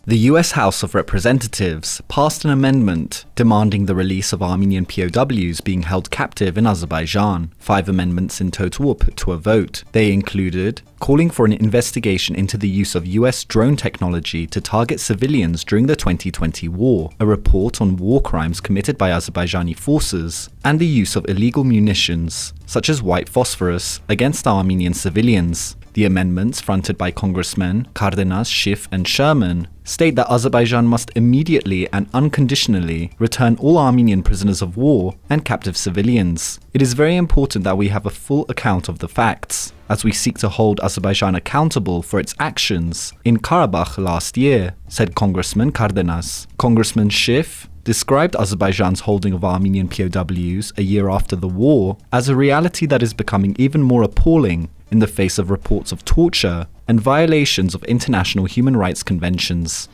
The US House of Representatives passed an amendment demanding the release of Armenian POWs being held captive in Azerbaijan. 5 amendments in total were put to a vote. They included calling for an investigation into the use of US drone technology to target civilians during the 2020 war, a report on war crimes committed by Azerbaijani forces, and the use of illegal munitions, such as white phosphorus, against Armenian civilians. The amendments, fronted by Congressmen Cardenas-Schiff-Sherman, state that Azerbaijan must immediately and unconditionally return all Armenian prisoners of war and captive civilians. It is very important that we have a full account of the facts, as we seek to hold Azerbaijan accountable for its actions in Karabakh last year, said Congressman Cardenas. Congressman Schiff described Azerbaijan's holding of Armenian POWs a year after the war as a reality that is becoming even more appalling in the face of reports of torture and violations of international human rights conventions.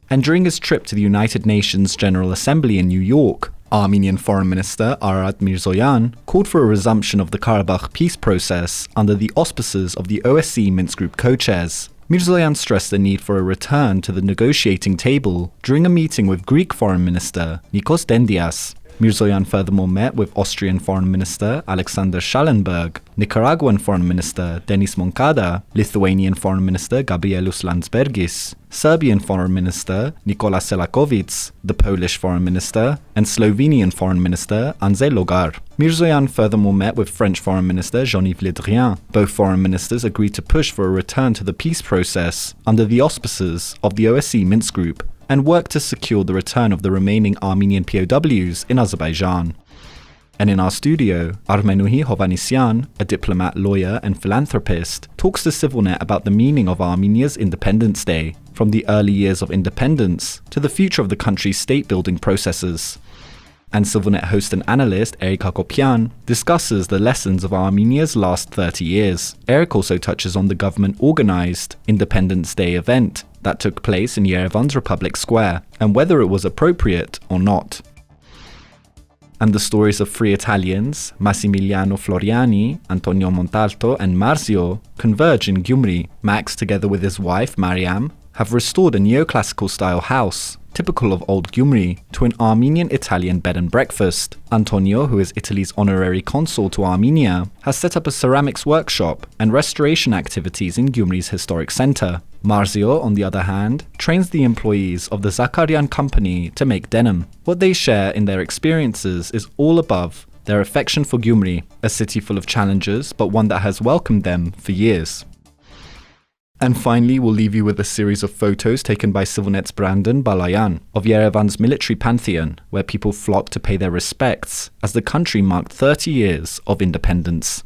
And during his trip to the United Nations General Assembly in New York, Armenian Foreign Minister Ararat Mirzoyan called for a resumption of the Karabakh peace process under the auspices of the OSCE Minsk Group co-chairs. Mirzoyan stressed the need for a return to the negotiating table during a meeting with Greek Foreign Minister Nikos Dendias. Mirzoyan furthermore met with Austrian Foreign Minister Alexander Schallenberg, Nicaraguan Foreign Minister Denis Moncada, Lithuanian Foreign Minister Gabrielus Landsbergis, Serbian Foreign Minister Nikola Selakovic, the Polish Foreign Minister, and Slovenian Foreign Minister Anze Logar. Mirzoyan furthermore met with French Foreign Minister Jean-Yves Le Drian. Both foreign ministers agreed to push for a return to the peace process under the auspices of the OSCE Minsk Group, and work to secure the return of the remaining Armenian POWs in Azerbaijan. And in our studio, Armenuhi Hovanesyan, a diplomat, lawyer, and philanthropist, talks to CivilNet about the meaning of Armenia's Independence Day, from the early years of independence to the future of the country's state-building processes. And CivilNet host and analyst Eric Hakopian discusses the lessons of Armenia's last 30 years. Eric also touches on the government-organized Independence Day event that took place in Yerevan's Republic Square, and whether it was appropriate or not. And the stories of 3 Italians, Massimiliano Floriani, Antonio Montalto, and Marzio, converge in Gyumri. Max, together with his wife Mariam, have restored a neoclassical-style house, typical of old Gyumri, to an Armenian-Italian bed and breakfast. Antonio, who is Italy's honorary consul to Armenia, has set up a ceramics workshop and restoration activities in Gyumri's historic center. Marzio, on the other hand, trains the employees of the Zakarian company to make denim. What they share in their experiences is all above their affection for Gyumri, a city full of challenges, but one that has welcomed them for years. And finally, we'll leave you with a series of photos taken by CivilNet's Brandon Balayan of Yerevan's military pantheon, where people flock to pay their respects as the country marked 30 years of independence.